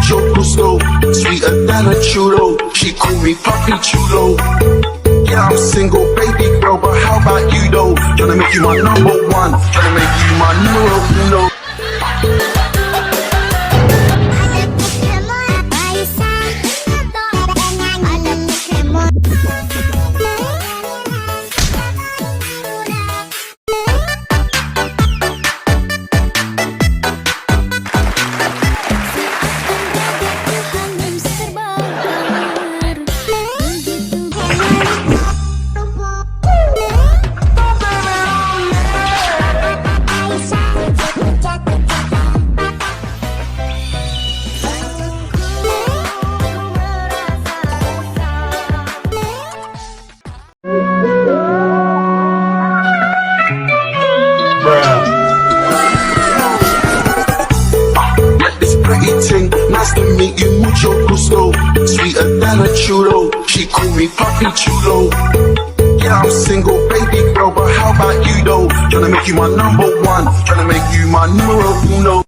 mucho gusto. Sweeter than a churro. She call me Papi Chulo. Yeah, I'm single, baby girl, but how about you though? Tryna make you my number one. Tryna make you my numero uno. Nice to meet you, mucho gusto. Sweeter than a churro. She call me Papi Chulo. Yeah, I'm single, baby girl, but how about you though? Tryna make you my number one. Tryna make you my numero uno.